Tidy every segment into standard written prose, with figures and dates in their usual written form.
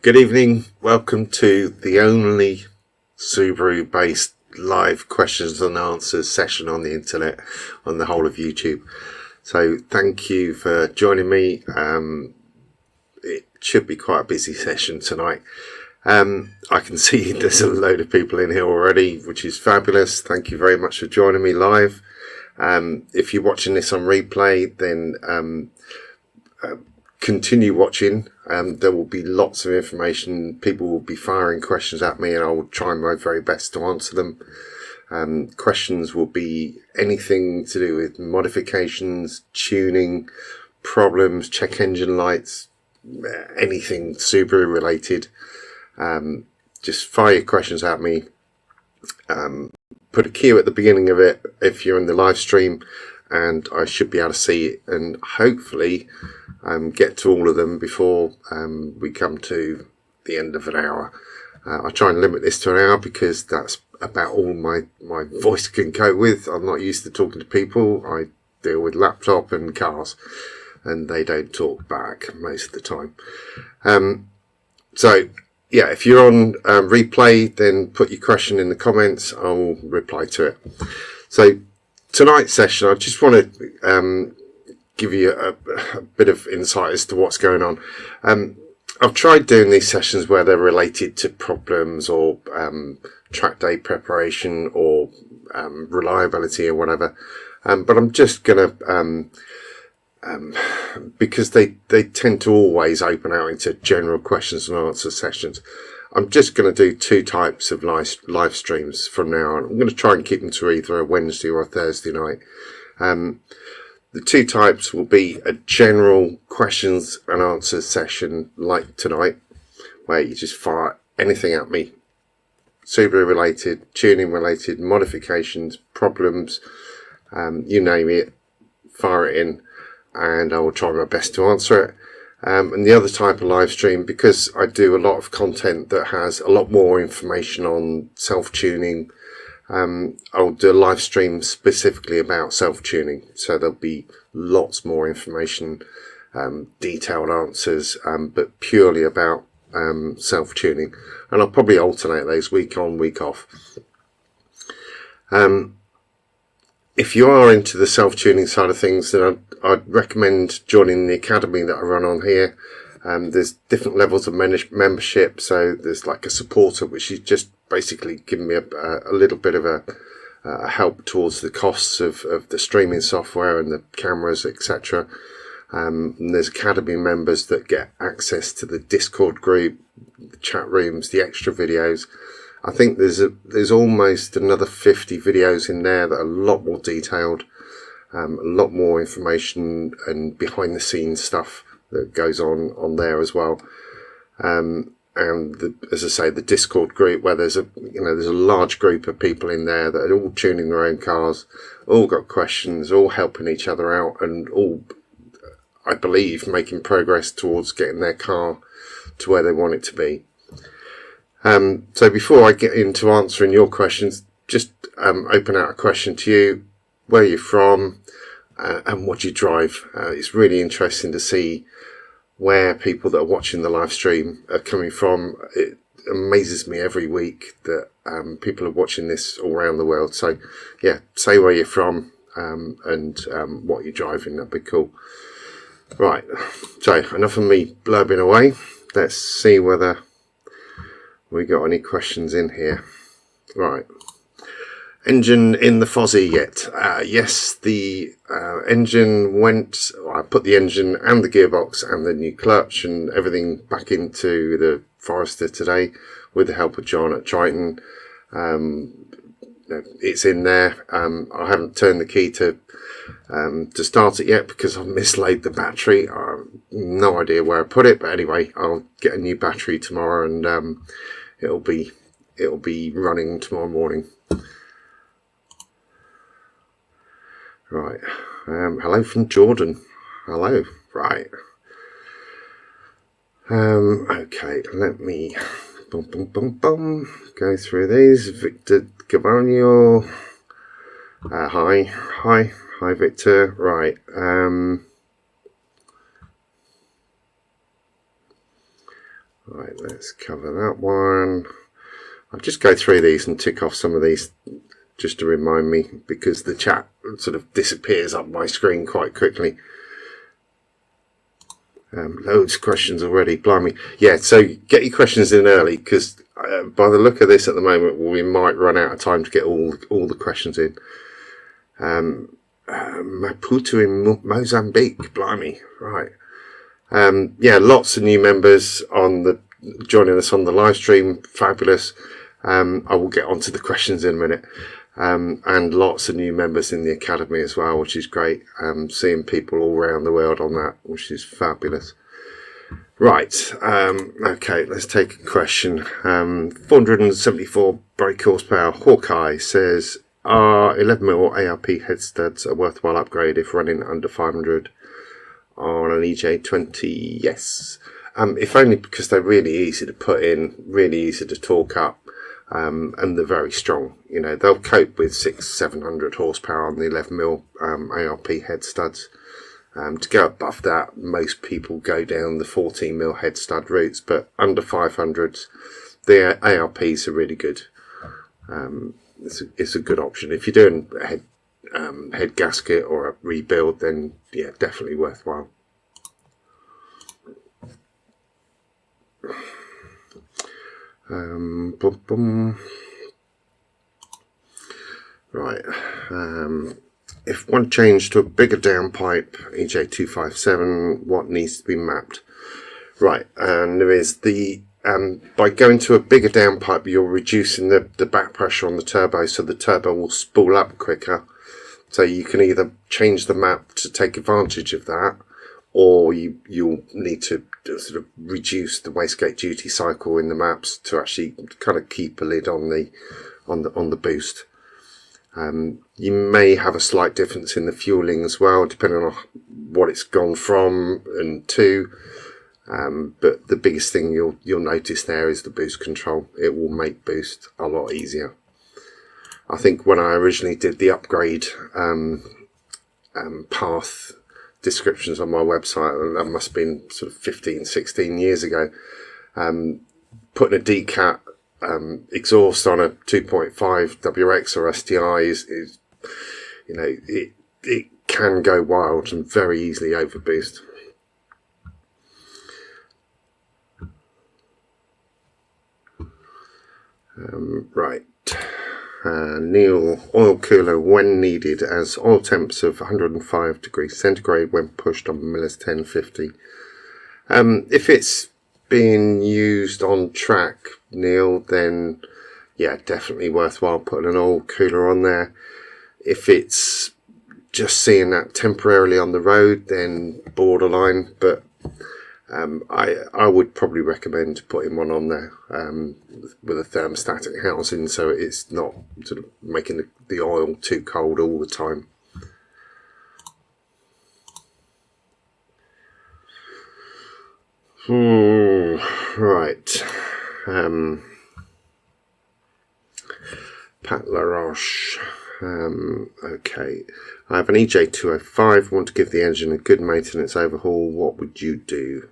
Good evening, welcome to the only Subaru based live questions and answers session on the internet on the whole of YouTube. So thank you for joining me. It should be quite a busy session tonight. I can see there's a load of people in here already, which is fabulous. Thank you very much for joining me live. If you're watching this on replay, then continue watching. There will be lots of information. People will be firing questions at me and I will try my very best to answer them. Questions will be anything to do with modifications, tuning, problems, check engine lights, anything Subaru related. Just fire your questions at me. Put a cue at the beginning of it if you're in the live stream, and I should be able to see it and hopefully get to all of them before we come to the end of an hour. I try and limit this to an hour because that's about all my voice can cope with. I'm not used to talking to people. I deal with laptop and cars and they don't talk back most of the time. So yeah, if you're on replay, then put your question in the comments. I will reply to it. So tonight's session, I just want to give you a bit of insight as to what's going on. I've tried doing these sessions where they're related to problems or track day preparation or reliability or whatever, but I'm just going to because they tend to always open out into general questions and answer sessions. I'm just going to do two types of live streams from now on. I'm going to try and keep them to either a Wednesday or a Thursday night. The two types will be a general questions and answers session like tonight, where you just fire anything at me. Subaru related, tuning related, modifications, problems, you name it, fire it in. And I will try my best to answer it. And the other type of live stream, because I do a lot of content that has a lot more information on self-tuning, I'll do a live stream specifically about self-tuning. So there'll be lots more information, detailed answers, but purely about self-tuning. And I'll probably alternate those week on, week off. If you are into the self-tuning side of things, then I'd recommend joining the academy that I run on here. There's different levels of membership. So there's like a supporter, which is just basically giving me a little bit of a help towards the costs of the streaming software and the cameras, etc. And there's academy members that get access to the Discord group, the chat rooms, the extra videos. I think there's almost another 50 videos in there that are a lot more detailed, a lot more information and behind the scenes stuff that goes on there as well. And as I say, the Discord group, where there's a large group of people in there that are all tuning their own cars, all got questions, all helping each other out, and all, I believe, making progress towards getting their car to where they want it to be. So before I get into answering your questions, just open out a question to you, where you're from, and what you drive. It's really interesting to see where people that are watching the live stream are coming from. It amazes me every week that people are watching this all around the world. So yeah, say where you're from and what you're driving. That'd be cool. Right, so enough of me blurbing away. Let's see whether we got any questions in here. Right. Engine in the fuzzy yet? Yes, the engine went. I put the engine and the gearbox and the new clutch and everything back into the Forester today with the help of John at Triton. It's in there. I haven't turned the key to start it yet because I've mislaid the battery. No idea where I put it, but anyway, I'll get a new battery tomorrow and it'll be running tomorrow morning. Right. Hello from Jordan. Hello. Right. Okay, let me go through these. Victor Gavanio. Hi Victor. Right. Right, let's cover that one. I'll just go through these and tick off some of these just to remind me, because the chat sort of disappears up my screen quite quickly. Loads of questions already, blimey. Yeah, so get your questions in early, because by the look of this at the moment, we might run out of time to get all the questions in. Maputo in Mozambique, blimey, right. Yeah, lots of new members joining us on the live stream, fabulous. I will get onto the questions in a minute. And lots of new members in the academy as well, which is great. Seeing people all around the world on that, which is fabulous. Right, okay, let's take a question. 474 brake horsepower Hawkeye says, are 11mm ARP head studs a worthwhile upgrade if running under 500 on an EJ20? Yes. If only because they're really easy to put in, really easy to torque up. And they're very strong. You know, they'll cope with 600-700 horsepower on the 11mm ARP head studs. To go above that, most people go down the 14mm head stud routes, but under 500s, the ARPs are really good. It's a good option. If you're doing a head gasket or a rebuild, then yeah, definitely worthwhile. Right, if one changed to a bigger downpipe EJ257, what needs to be mapped? Right, and there is by going to a bigger downpipe, you're reducing the back pressure on the turbo, so the turbo will spool up quicker. So you can either change the map to take advantage of that, or you'll need to sort of reduce the wastegate duty cycle in the maps to actually kind of keep a lid on the boost. You may have a slight difference in the fueling as well, depending on what it's gone from and to. But the biggest thing you'll notice there is the boost control. It will make boost a lot easier. I think when I originally did the upgrade path descriptions on my website, and that must have been sort of 15-16 years ago, putting a DCAT exhaust on a 2.5 WX or STI is you know, it can go wild and very easily overboost. Right, Neil, oil cooler when needed, as oil temps of 105 degrees centigrade when pushed on Miller's 1050. If it's being used on track, Neil, then yeah, definitely worthwhile putting an oil cooler on there. If it's just seeing that temporarily on the road, then borderline, but I would probably recommend putting one on there with a thermostatic housing, so it's not sort of making the oil too cold all the time. Right. Pat LaRoche. Okay. I have an EJ205, want to give the engine a good maintenance overhaul. What would you do?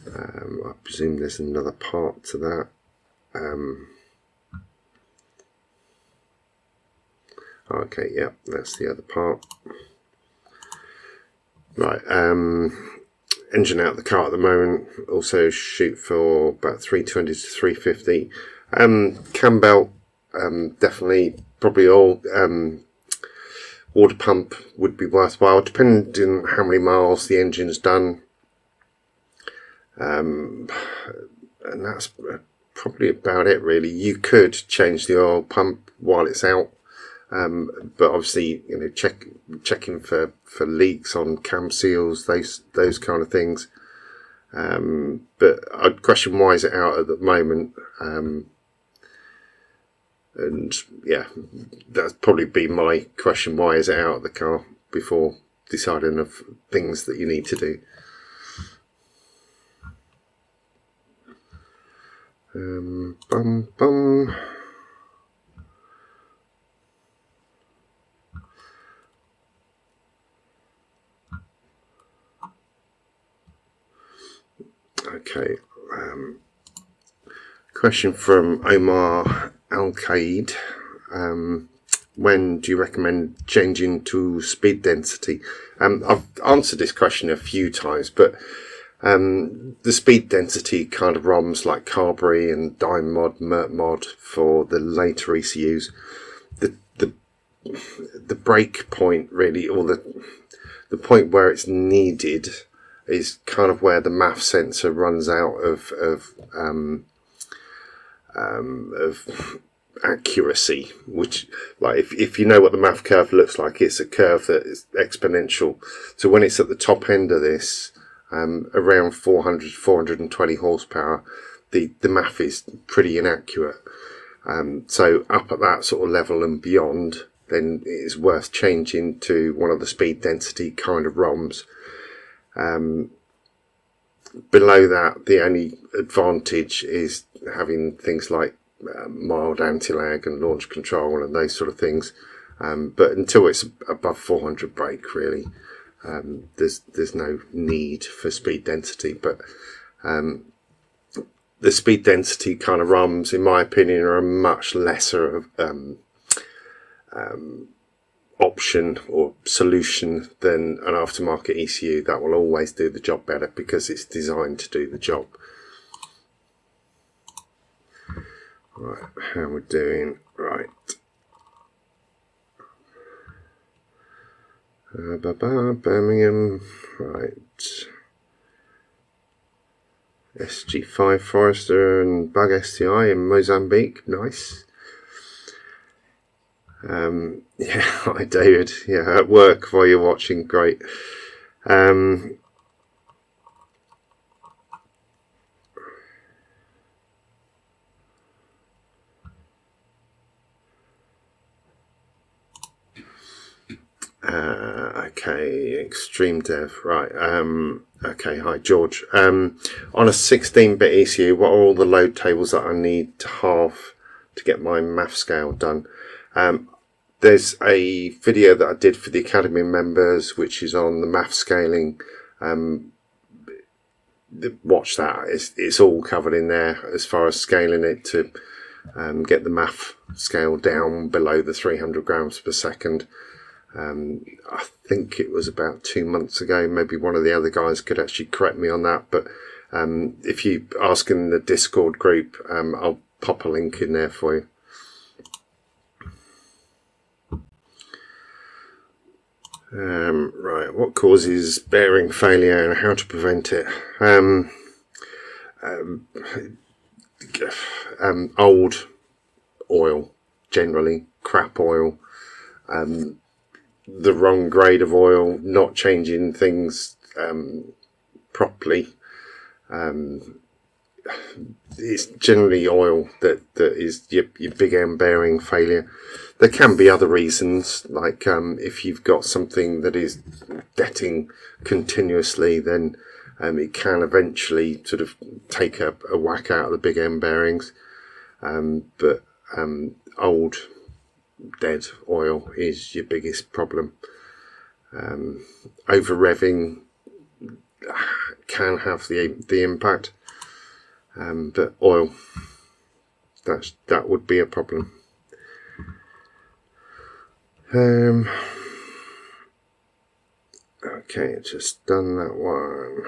I presume there's another part to that. Okay, yeah, that's the other part. Right, engine out of the car at the moment. Also shoot for about 320 to 350. Cam belt, definitely, probably all. Water pump would be worthwhile, depending on how many miles the engine's done. And that's probably about it, really. You could change the oil pump while it's out, but obviously, you know, checking for leaks on cam seals, those kind of things. But I'd question why is it out at the moment. And yeah, that'd probably be my question. Why is it out of the car before deciding of things that you need to do? Okay, Question from Omar Al-Qaid. When do you recommend changing to speed density? I've answered this question a few times, but the speed density kind of ROMs like Carberry and DynMod, MertMod for the later ECUs, the break point really, or the point where it's needed, is kind of where the MAF sensor runs out of accuracy, which, like, if you know what the MAF curve looks like, it's a curve that is exponential. So when it's at the top end of this, around 420 horsepower, the MAF is pretty inaccurate. So up at that sort of level and beyond, then it's worth changing to one of the speed density kind of ROMs. Below that, the only advantage is having things like mild anti-lag and launch control and those sort of things. But until it's above 400 brake, really, there's no need for speed density. But the speed density kind of ROMs, in my opinion, are a much lesser option or solution than an aftermarket ECU. That will always do the job better because it's designed to do the job. Right, how we're doing? Right. Birmingham. Right. SG5 Forester and Bug STI in Mozambique. Nice. Yeah, hi David. Yeah, at work while you're watching, great. Okay, Extreme Dev, right. Okay, hi George. On a 16-bit ECU, what are all the load tables that I need to halve to get my MAF scale done? There's a video that I did for the Academy members, which is on the MAF scaling. Watch that. It's all covered in there as far as scaling it to get the MAF scale down below the 300 grams per second. I think it was about 2 months ago. Maybe one of the other guys could actually correct me on that. But if you ask in the Discord group, I'll pop a link in there for you. Right, what causes bearing failure and how to prevent it? Old oil, generally crap oil, the wrong grade of oil, not changing things properly. It's generally oil that is your big end bearing failure. There can be other reasons, like if you've got something that is detting continuously, then it can eventually sort of take a whack out of the big end bearings. But old dead oil is your biggest problem. Over revving can have the impact, but oil, that would be a problem. Okay, just done that one.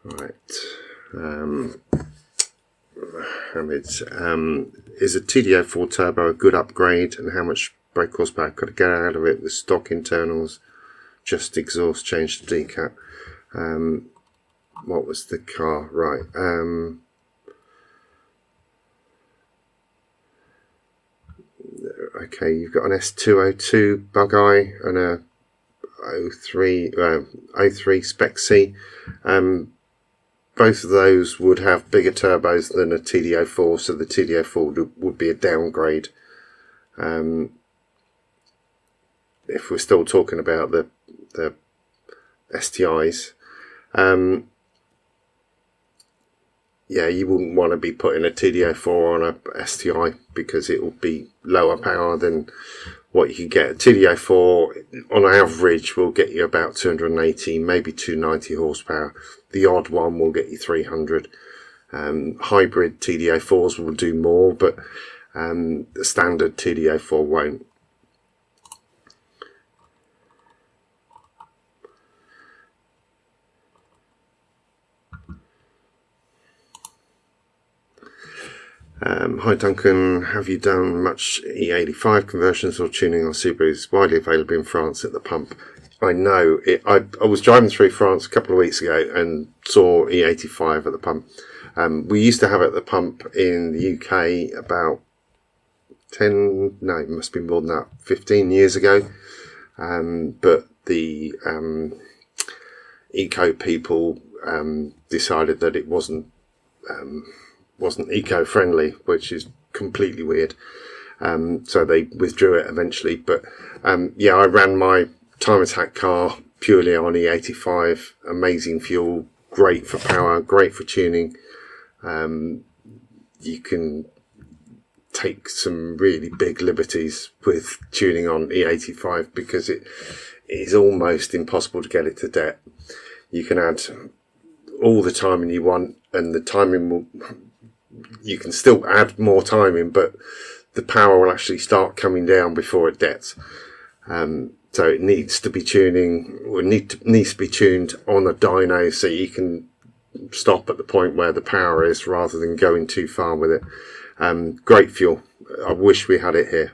Right. Hamid, is a TD04 turbo a good upgrade, and how much brake horsepower could I get out of it with stock internals, just exhaust change to decat? What was the car? Right. Okay, you've got an S202 bug eye and a 03 Spec C. Both of those would have bigger turbos than a TD04, so the TD04 would be a downgrade. If we're still talking about the STIs, yeah, you wouldn't want to be putting a TD04 on a STI because it will be lower power than what you can get. 2DA4 on average will get you about 280, maybe 290 horsepower. The odd one will get you 300. Hybrid TDA4s will do more, but the standard TDA4 won't. Hi Duncan, have you done much E85 conversions or tuning on Subarus? Widely available in France at the pump. I know it. I was driving through France a couple of weeks ago and saw E85 at the pump. We used to have it at the pump in the UK about 10, no, it must be more than that, 15 years ago. But the eco people decided that it wasn't eco-friendly, which is completely weird. So they withdrew it eventually. But yeah, I ran my time attack car purely on E85. Amazing fuel, great for power, great for tuning. You can take some really big liberties with tuning on E85 because it is almost impossible to get it to det. You can add all the timing you want, and the timing will, you can still add more timing, but the power will actually start coming down before it dets. So it needs to be tuning, or needs to be tuned on a dyno so you can stop at the point where the power is rather than going too far with it. Great fuel. I wish we had it here.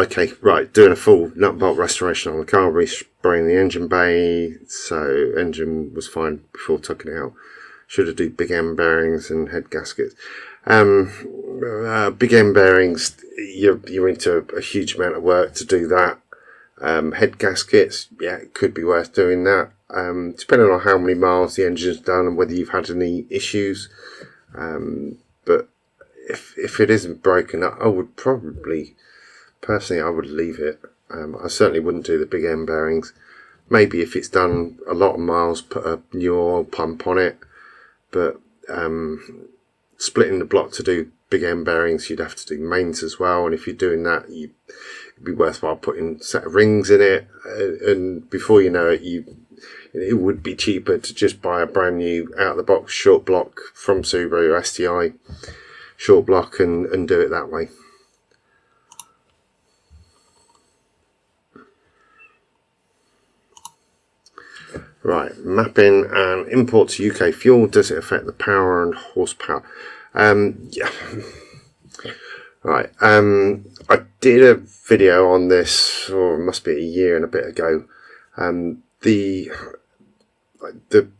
Okay, right, doing a full nut bolt restoration on the car, respraying the engine bay, so engine was fine before tucking it out. Should have do big end bearings and head gaskets. Big end bearings, you're into a huge amount of work to do that. Head gaskets, yeah, it could be worth doing that. Depending on how many miles the engine's done and whether you've had any issues. But if it isn't broken, I would probably, personally, I would leave it. I certainly wouldn't do the big end bearings. Maybe if it's done a lot of miles, put a new oil pump on it. But splitting the block to do big end bearings, you'd have to do mains as well. And if you're doing that, it'd be worthwhile putting a set of rings in it. And before you know it, it would be cheaper to just buy a brand new out of the box short block from Subaru STI short block and do it that way. Right, mapping and import to UK fuel, does it affect the power and horsepower? Yeah. Right, I did a video on this, or it must be a year and a bit ago. The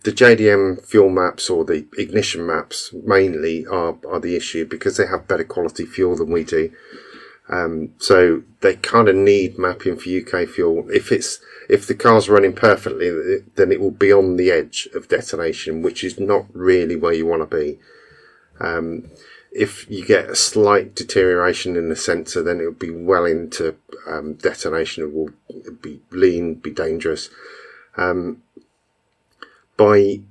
JDM fuel maps, or the ignition maps mainly, are the issue because they have better quality fuel than we do. So they kind of need mapping for UK fuel. If the car's running perfectly, then it will be on the edge of detonation, which is not really where you want to be. If you get a slight deterioration in the sensor, then it will be well into detonation. It will be lean, be dangerous. By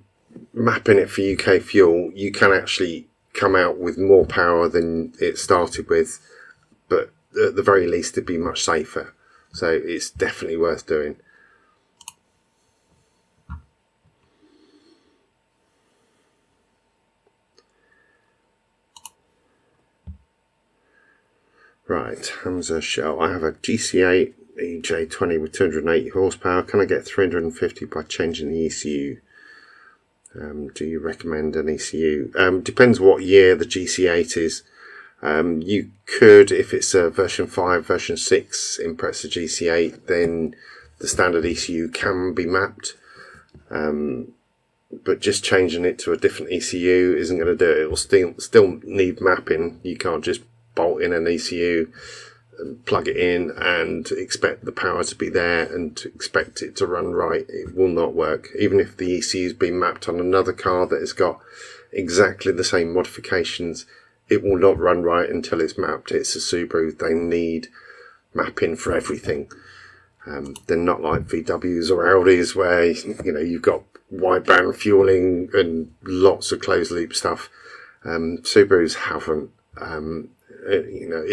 mapping it for UK fuel, you can actually come out with more power than it started with, but at the very least it'd be much safer. So it's definitely worth doing. Right, Hamza Shell. I have a GC8 EJ20 with 280 horsepower. Can I get 350 by changing the ECU? Do you recommend an ECU? Depends what year the GC8 is. You could, if it's a version 5, version 6 Impreza GC8, then the standard ECU can be mapped. But just changing it to a different ECU isn't going to do it. It will still need mapping. You can't just bolt in an ECU and plug it in and expect the power to be there and expect it to run right. It will not work. Even if the ECU's been mapped on another car that has got exactly the same modifications, it will not run right until it's mapped. It's a Subaru. They need mapping for everything. They're not like VWs or Audis where, you know, you've got wideband fueling and lots of closed loop stuff. Subarus haven't. You know,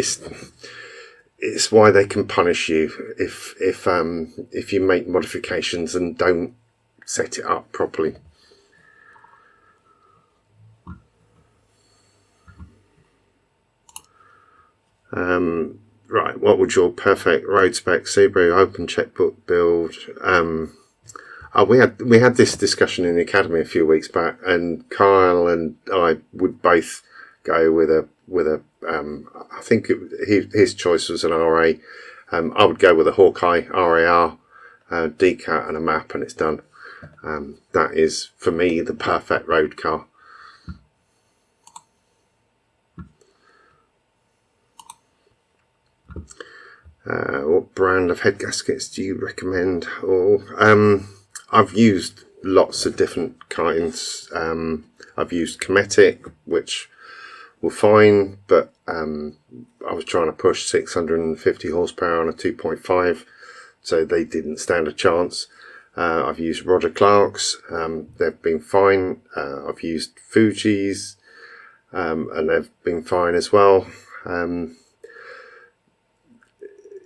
it's why they can punish you if you make modifications and don't set it up properly. Right, what would your perfect road spec Subaru open checkbook build? We had this discussion in the academy a few weeks back, and Kyle and I would both go with a I think his choice was an RA. I would go with a Hawkeye RAR, decat and a map, and it's done. That is for me the perfect road car. What brand of head gaskets do you recommend? I've used lots of different kinds. I've used Cometic, which were fine, but I was trying to push 650 horsepower on a 2.5, so they didn't stand a chance. I've used Roger Clark's, they've been fine. I've used Fuji's, and they've been fine as well.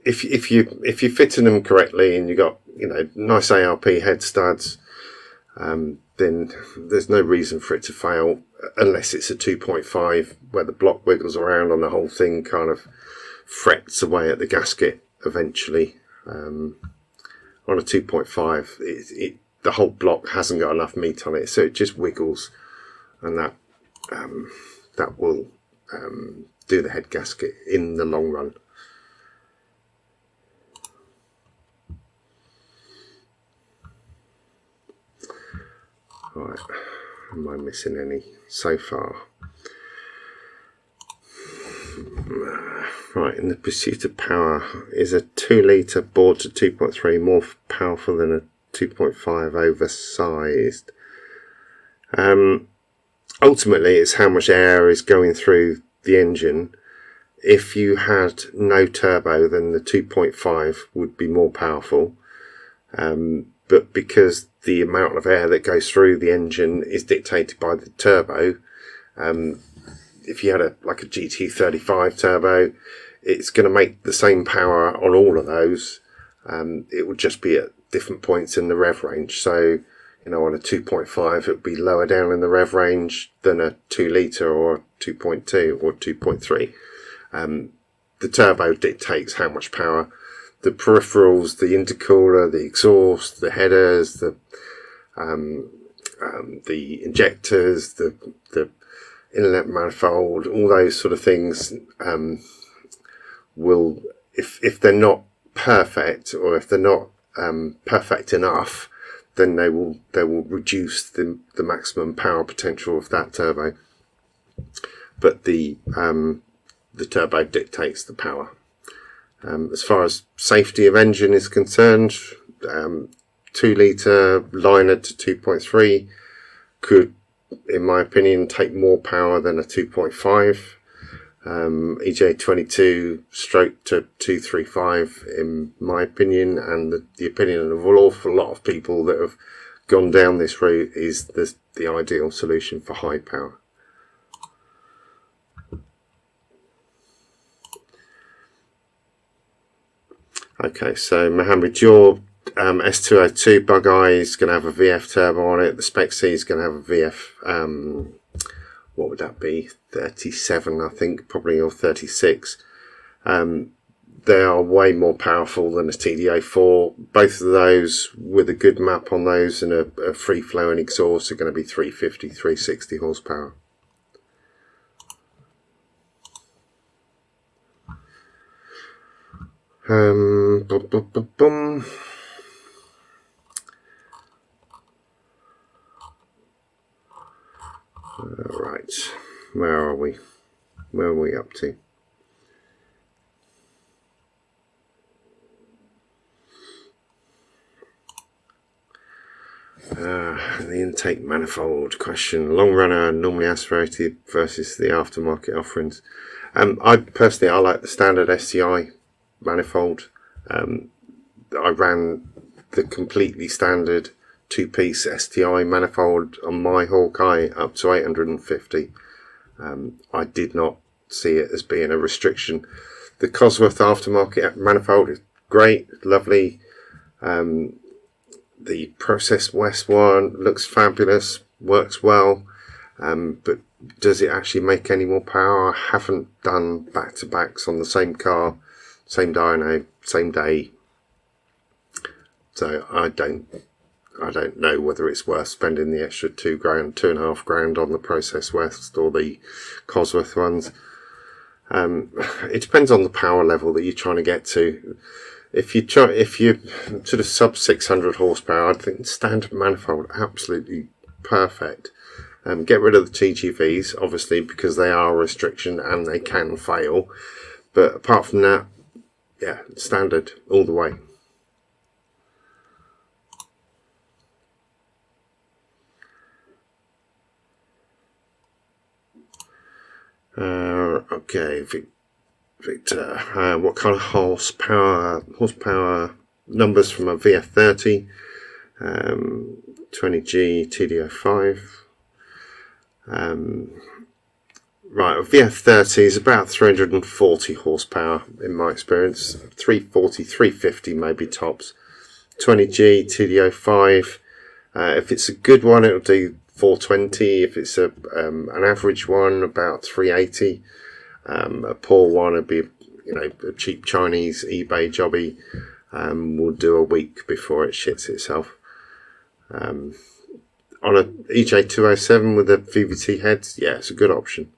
If you're fitting them correctly and you got, you know, nice ARP head studs, then there's no reason for it to fail, unless it's a 2.5 where the block wiggles around and the whole thing kind of frets away at the gasket eventually. On a 2.5, the whole block hasn't got enough meat on it, so it just wiggles, and that will do the head gasket in the long run. Right, am I missing any so far? Right, in the pursuit of power, is a 2 litre bored to 2.3 more powerful than a 2.5 oversized? Ultimately, it's how much air is going through the engine. If you had no turbo, then the 2.5 would be more powerful. But because the amount of air that goes through the engine is dictated by the turbo, if you had a GT35 turbo, it's going to make the same power on all of those. It would just be at different points in the rev range. So, you know, on a 2.5, it would be lower down in the rev range than a 2 litre or 2.2 or 2.3. The turbo dictates how much power. The peripherals, the intercooler, the exhaust, the headers, the injectors, the inlet manifold, all those sort of things will, if they're not perfect, or if they're not perfect enough, then they will reduce the maximum power potential of that turbo. But the turbo dictates the power. As far as safety of engine is concerned, 2 litre liner to 2.3 could, in my opinion, take more power than a 2.5. EJ22 stroke to 235, in my opinion, and the opinion of an awful lot of people that have gone down this route, is the ideal solution for high power. Okay, so Mohammed, your S202 bug eye is going to have a VF turbo on it. The Spec C is going to have a VF, what would that be? 37, I think, probably, or 36. They are way more powerful than a TDA4. Both of those, with a good map on those and a free flowing exhaust, are going to be 350, 360 horsepower. Right, where are we? Where are we up to? The intake manifold question. Long runner, normally aspirated versus the aftermarket offerings. I like the standard SCI manifold. I ran the completely standard 2-piece STI manifold on my Hawkeye up to 850. I did not see it as being a restriction. The Cosworth aftermarket manifold is great, lovely. The Process West one looks fabulous, works well, but does it actually make any more power? I haven't done back-to-backs on the same car, same dyno, same day, so I don't know whether it's worth spending the extra £2,500 on the Process West or the Cosworth ones. It depends on the power level that you're trying to get to. If you're sort of sub 600 horsepower, I think standard manifold absolutely perfect. Get rid of the TGVs, obviously, because they are a restriction and they can fail. But apart from that, yeah, standard all the way. Okay, Victor, what kind of horsepower numbers from a VF30, 20G TD05. Right, a VF30 is about 340 horsepower in my experience, 340, 350 maybe tops. 20G TD05, if it's a good one it'll do 420, if it's an average one about 380. A poor one would be, a cheap Chinese eBay jobby, will do a week before it shits itself. On a EJ207 with the VVT heads, yeah, it's a good option.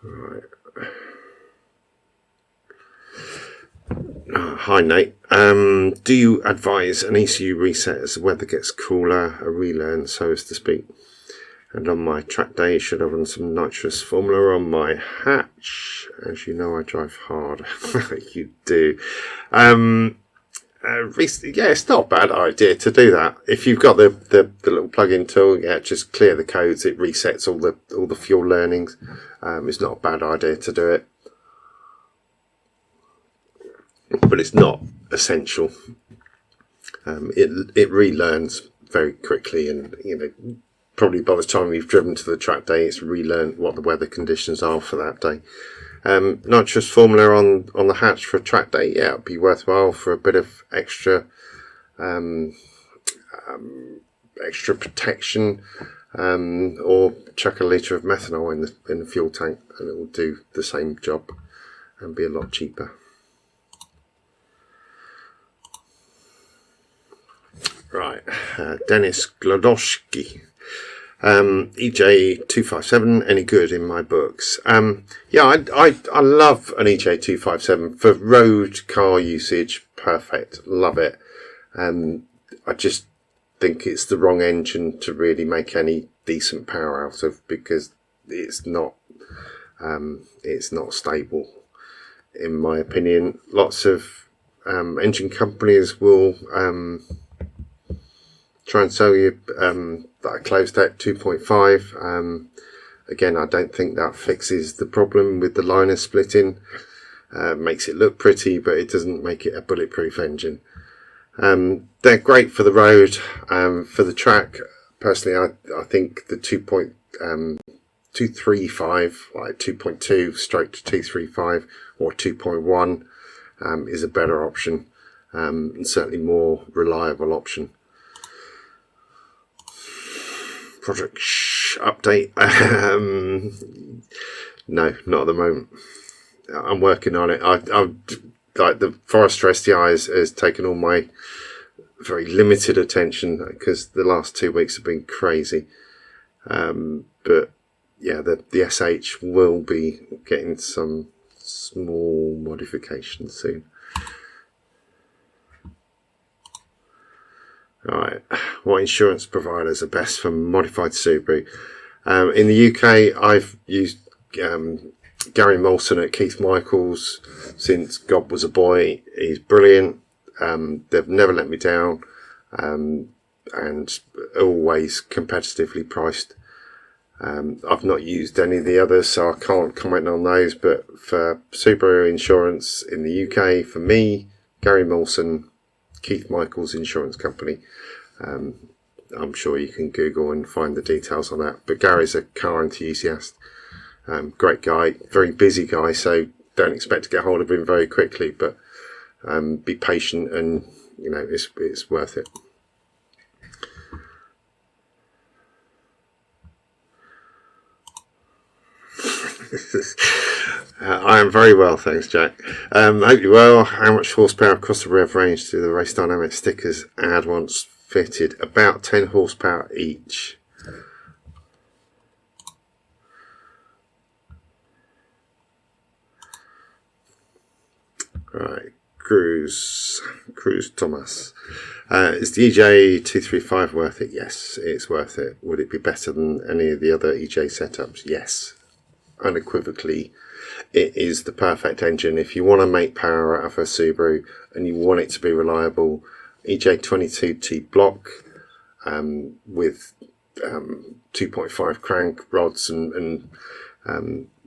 Right. Hi Nate, do you advise an ECU reset as the weather gets cooler, a relearn so as to speak? And on my track day, should I run some nitrous formula on my hatch? As you know, I drive hard. You do. Yeah, it's not a bad idea to do that. If you've got the little plug-in tool, yeah, just clear the codes. It resets all the fuel learnings. It's not a bad idea to do it. But it's not essential. It relearns very quickly, and probably by the time you've driven to the track day, it's relearned what the weather conditions are for that day. Nitrous formula on the hatch for a track day, yeah, it'd be worthwhile for a bit of extra protection, or chuck a litre of methanol in the fuel tank, and it will do the same job and be a lot cheaper. Right, Dennis Glodowski, EJ257, any good in my books? Yeah, I love an EJ257 for road car usage. Perfect, love it. I just think it's the wrong engine to really make any decent power out of, because it's not stable, in my opinion. Lots of engine companies will try and sell you that closed deck 2.5. Again, I don't think that fixes the problem with the liner splitting. Makes it look pretty, but it doesn't make it a bulletproof engine. They're great for the road. For the track, personally, I think the 2.35, like 2.2 stroke to 235 or 2.1 is a better option, and certainly more reliable option. Project update. No, not at the moment. I'm working on it. I've like the Forester STI has taken all my very limited attention, because the last 2 weeks have been crazy. But yeah, the SH will be getting some small modifications soon. Right, what insurance providers are best for modified Subaru? In the UK, I've used Gary Molson at Keith Michaels since God was a boy. He's brilliant. They've never let me down, and always competitively priced. I've not used any of the others, so I can't comment on those. But for Subaru insurance in the UK, for me, Gary Mawson, Keith Michaels Insurance Company. I'm sure you can Google and find the details on that. But Gary's a car enthusiast, great guy, very busy guy, so don't expect to get hold of him very quickly. But be patient, and it's worth it. I am very well, thanks, Jack. Hope you're well. How much horsepower across the rev range do the Race Dynamic stickers add once fitted? About 10 horsepower each. Right, Cruz Thomas. Is the EJ235 worth it? Yes, it's worth it. Would it be better than any of the other EJ setups? Yes, unequivocally. It is the perfect engine. If you want to make power out of a Subaru and you want it to be reliable, EJ22T block with 2.5 crank rods and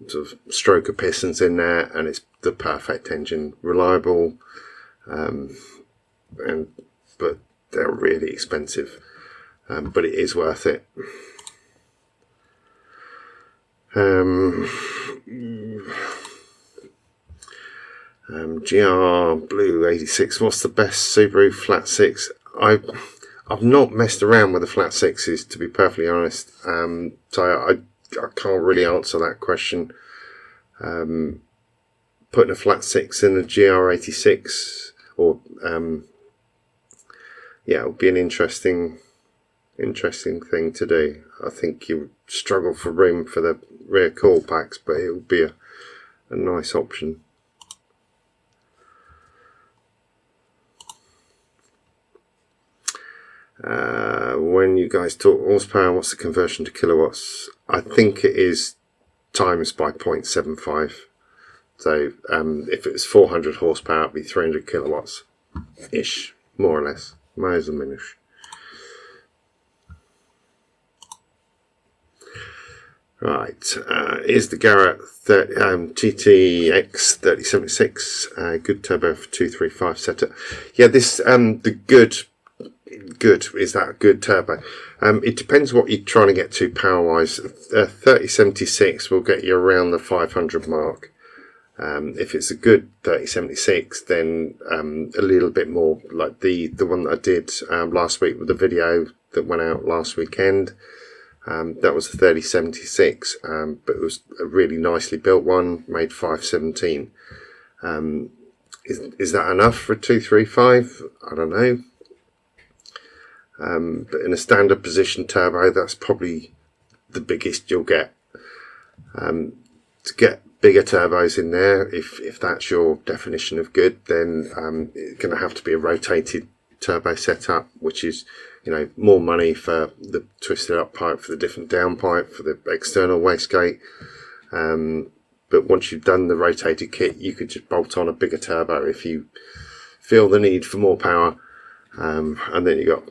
sort of stroker pistons in there, and it's the perfect engine. Reliable, but they're really expensive, but it is worth it. GR Blue 86. What's the best Subaru flat six? I've not messed around with the flat sixes, to be perfectly honest. So I can't really answer that question. Putting a flat six in a GR86, or yeah, it'll be an interesting thing to do. I think you would struggle for room for the rear coil packs, but it will be a nice option. When you guys talk horsepower, what's the conversion to kilowatts? I think it is times by 0.75. So if it's 400 horsepower, it'd be 300 kilowatts ish, more or less, mais ou menos. Right, is the Garrett GTX 3076 good turbo for 235 setup? Yeah, this the good is that a good turbo? It depends what you're trying to get to power wise. 3076 will get you around the 500 mark. If it's a good 3076, then a little bit more, like the one that I did last week with the video that went out last weekend. That was a 3076, but it was a really nicely built one, made 517. Is that enough for a 235? I don't know. But in a standard position turbo, that's probably the biggest you'll get. To get bigger turbos in there, if that's your definition of good, then it's going to have to be a rotated turbo setup, which is, more money for the twisted up pipe, for the different downpipe, for the external wastegate. But once you've done the rotated kit, you could just bolt on a bigger turbo if you feel the need for more power. And then you got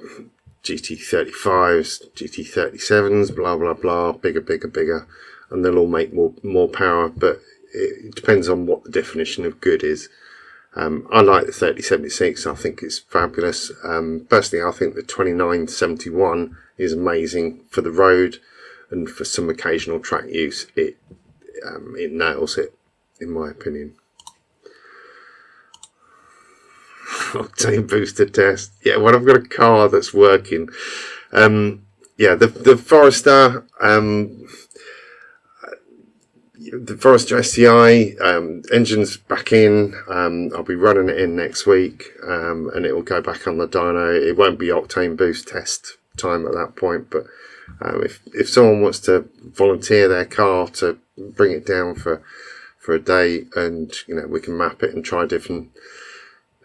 GT35s, GT37s, blah blah blah, bigger, and they'll all make more power. But it depends on what the definition of good is. I like the 3076. I think it's fabulous. Personally, I think the 2971 is amazing for the road, and for some occasional track use, it nails it, in my opinion. Octane booster test. Yeah, well, I've got a car that's working. Yeah, the Forester. The Forester STI engine's back in. I'll be running it in next week, and it will go back on the dyno. It won't be octane boost test time at that point, but if someone wants to volunteer their car to bring it down for a day, and we can map it and try different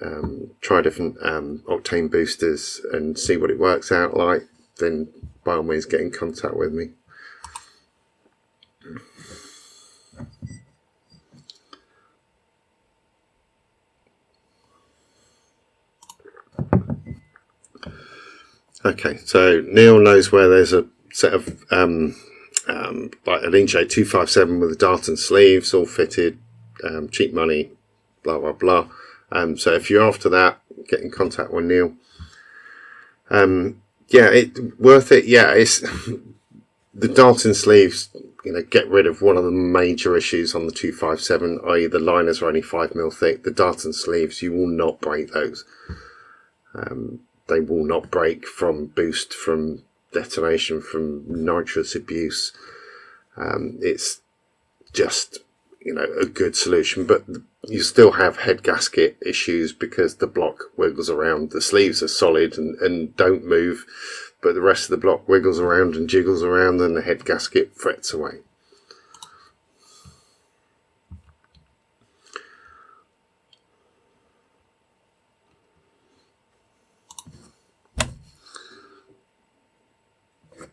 octane boosters and see what it works out like, then by all means get in contact with me. Okay, so Neil knows where there's a set of like an EJ257 with the Darton sleeves, all fitted, cheap money, blah blah blah. So if you're after that, get in contact with Neil. Yeah, worth it. Yeah, it's the Darton sleeves. Get rid of one of the major issues on the 257, i.e. the liners are only 5mm thick. The Darton sleeves, you will not break those. They will not break from boost, from detonation, from nitrous abuse. It's just, a good solution, but you still have head gasket issues because the block wiggles around. The sleeves are solid and don't move, but the rest of the block wiggles around and jiggles around, and the head gasket frets away.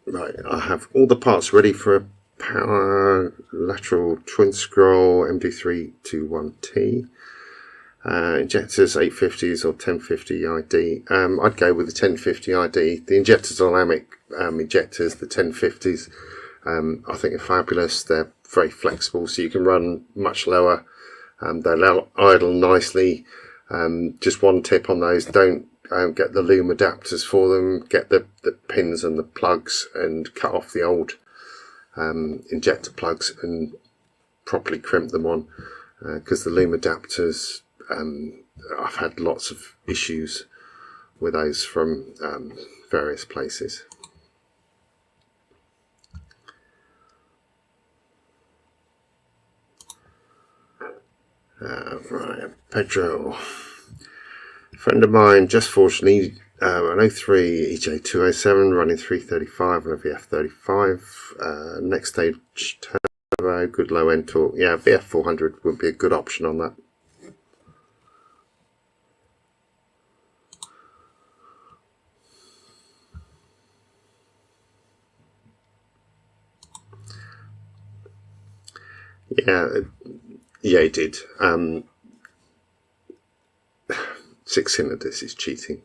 Right, I have all the parts ready for a power lateral twin scroll MD321T. Injectors 850s or 1050 ID. I'd go with the 1050 ID. The injector dynamic injectors, the 1050s, I think are fabulous. They're very flexible, so you can run much lower. They'll idle nicely. Just one tip on those: don't get the loom adapters for them. Get the pins and the plugs and cut off the old injector plugs and properly crimp them on, because the loom adapters, I've had lots of issues with those from various places. Right, Pedro, friend of mine, just fortunately, an 03 EJ207 running 335 and a VF35, next stage turbo, good low end torque. Yeah, VF400 would be a good option on that. Yeah, it did. 6 cylinders is cheating.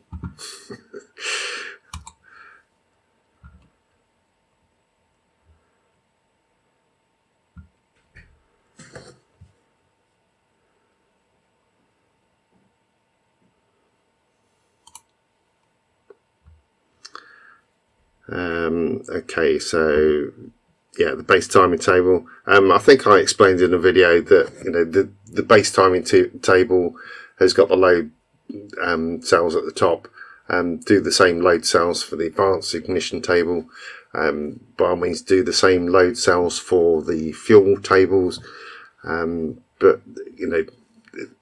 Okay, so yeah, the base timing table. I think I explained in a video that the base timing table has got the load cells at the top. Do the same load cells for the advanced ignition table. By all means, do the same load cells for the fuel tables. But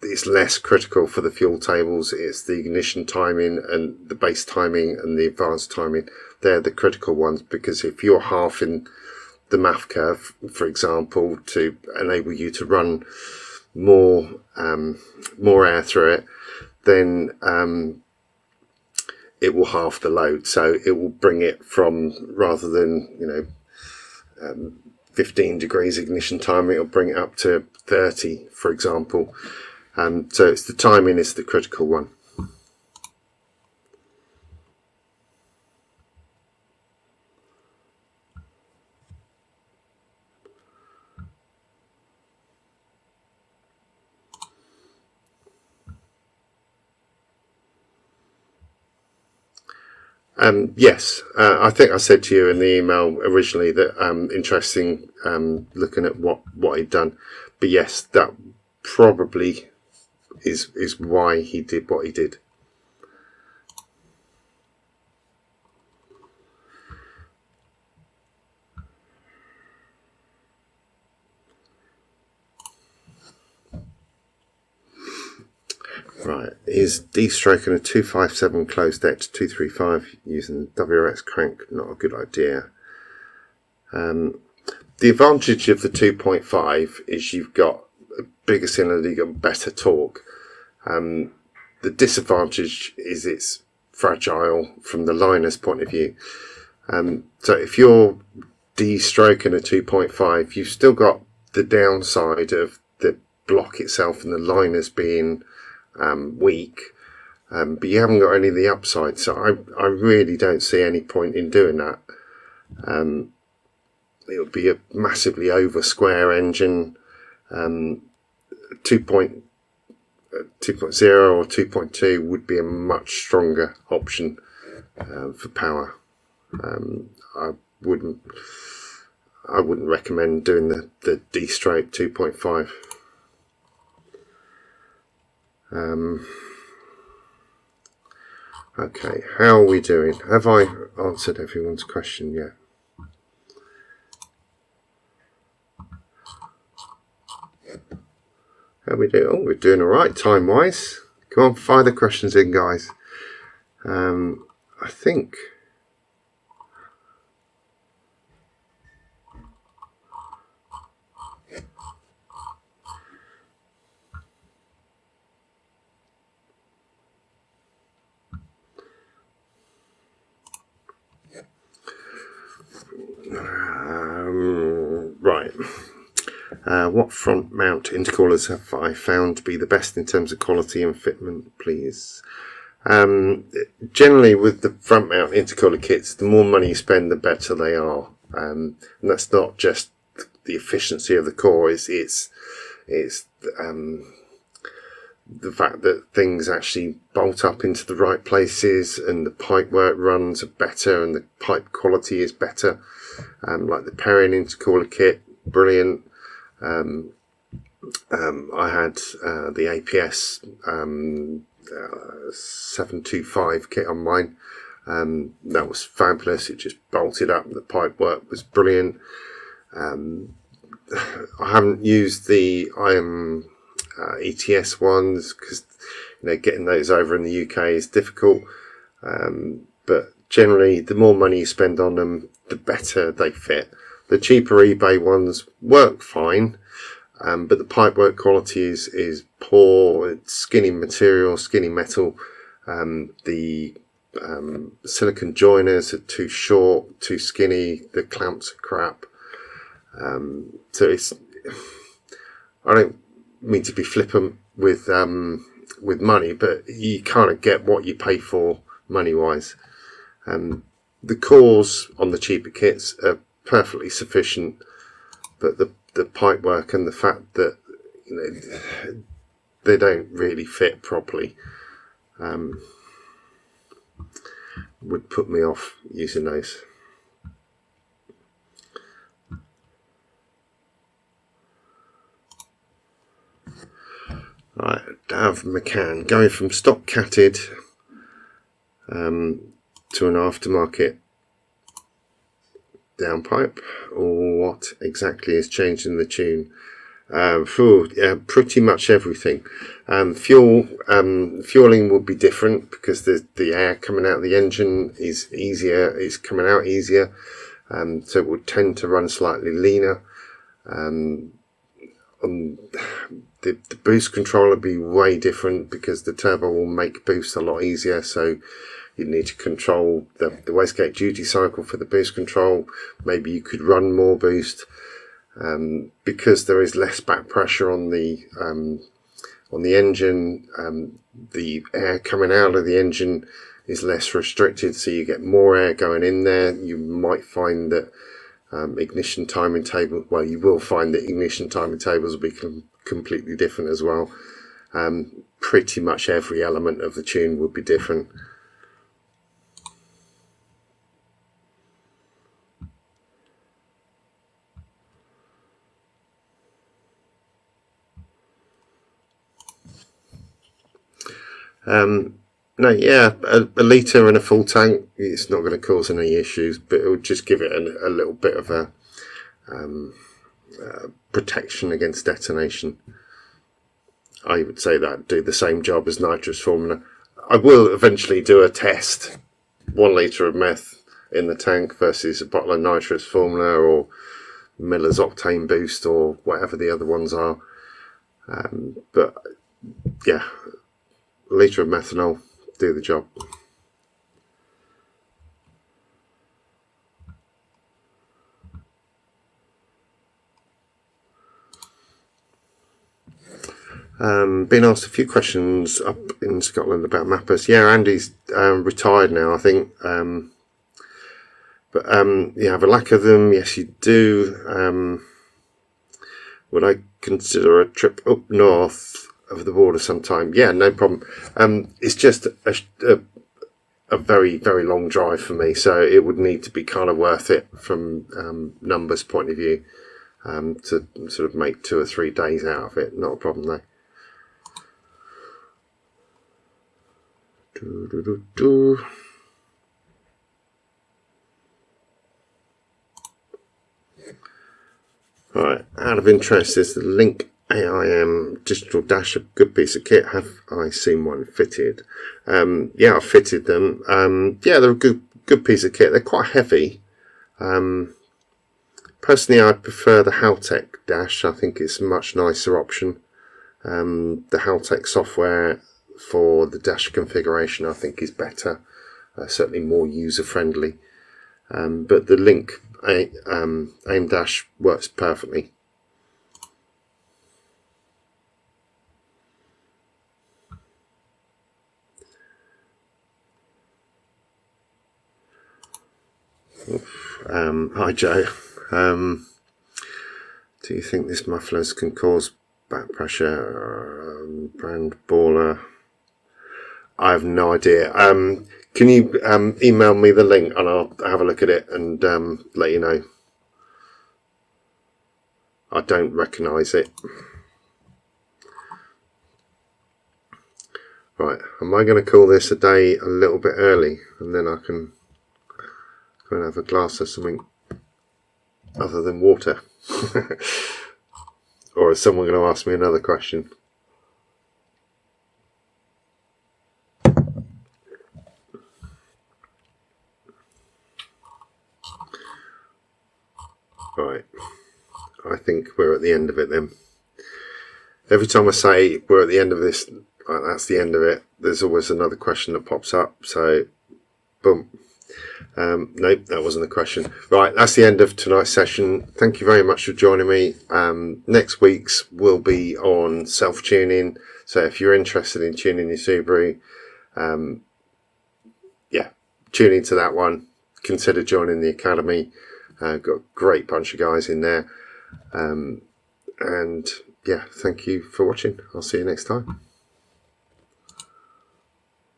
it's less critical for the fuel tables. It's the ignition timing and the base timing and the advanced timing. They're the critical ones, because if you're halving the MAF curve, for example, to enable you to run more air through it, then it will halve the load. So it will bring it from, rather than 15 degrees ignition timing, it'll bring it up to 30, for example. So it's the timing is the critical one. Yes, I think I said to you in the email originally that interesting looking at what he'd done. But yes, that probably is why he did what he did. Right, is de-stroking a 257 closed deck to 235 using WRX crank not a good idea? The advantage of the 2.5 is you've got a bigger cylinder, you've got better torque. The disadvantage is it's fragile from the liner's point of view. So if you're de-stroking a 2.5, you've still got the downside of the block itself and the liners being weak, but you haven't got any of the upside. So I really don't see any point in doing that. it would be a massively over square engine. 2.0 or 2.2 would be a much stronger option for power. I wouldn't recommend doing the D-stroke 2.5. Okay, how are we doing? Have I answered everyone's question yet? How we do? Oh, we're doing all right time-wise. Come on, fire the questions in, guys. I think. Right. What front mount intercoolers have I found to be the best in terms of quality and fitment, please? Generally, with the front mount intercooler kits, the more money you spend, the better they are. And that's not just the efficiency of the core; it's the fact that things actually bolt up into the right places, and the pipe work runs are better, and the pipe quality is better. Like the Perrin intercooler kit, brilliant. I had the APS 725 kit on mine. That was fabulous. It just bolted up. The pipe work was brilliant. I haven't used the IM ETS ones because getting those over in the UK is difficult. But generally, the more money you spend on them, the better they fit. The cheaper eBay ones work fine, but the pipework quality is poor. It's skinny material, skinny metal. The silicon joiners are too short, too skinny. The clamps are crap. So I don't mean to be flippant with money, but you kind of get what you pay for money wise. The cores on the cheaper kits are perfectly sufficient, but the pipework and the fact that they don't really fit properly would put me off using those. Right, Dav McCann, going from stock catted to an aftermarket downpipe, or what exactly has changed in the tune? Pretty much everything. Fueling will be different because the air coming out of the engine is easier. It's coming out easier, so it would tend to run slightly leaner. On the boost control will be way different because the turbo will make boost a lot easier. So you need to control the wastegate duty cycle for the boost control. Maybe you could run more boost because there is less back pressure on the engine. The air coming out of the engine is less restricted, so you get more air going in there. You might find that ignition timing table. Well, you will find that ignition timing tables will be completely different as well. Pretty much every element of the tune would be different. No, yeah, a litre and a full tank, it's not going to cause any issues, but it would just give it a little bit of a protection against detonation. I would say that do the same job as nitrous formula. I will eventually do a test, 1 litre of meth in the tank versus a bottle of nitrous formula or Miller's octane boost or whatever the other ones are. But yeah, a litre of methanol, do the job. Been asked a few questions up in Scotland about mappers. Yeah, Andy's retired now, I think. But you have a lack of them. Yes, you do. Would I consider a trip up north of the border sometime? Yeah, no problem. It's just a very, very long drive for me, so it would need to be kind of worth it from numbers point of view to sort of make 2 or 3 days out of it. Not a problem though. Right, out of interest, is the Link AIM digital dash a good piece of kit? Have I seen one fitted? Yeah, I've fitted them. Yeah, they're a good piece of kit. They're quite heavy. Personally, I prefer the Haltech dash. I think it's a much nicer option. The Haltech software for the dash configuration, I think, is better. Certainly more user-friendly. But the Link AIM dash works perfectly. Hi Joe. Do you think this mufflers can cause back pressure? Brand baller. I have no idea. Can you email me the link and I'll have a look at it and let you know. I don't recognise it. Right, am I going to call this a day a little bit early and then I can go and have a glass of something other than water? Or is someone going to ask me another question? Right, I think we're at the end of it then. Every time I say we're at the end of this, that's the end of it, there's always another question that pops up, so boom. Nope, that wasn't the question. Right, that's the end of tonight's session. Thank you very much for joining me. Next week's will be on self-tuning, so if you're interested in tuning your Subaru, yeah, tune into that one. Consider joining the academy. Got a great bunch of guys in there, and yeah, thank you for watching. I'll see you next time.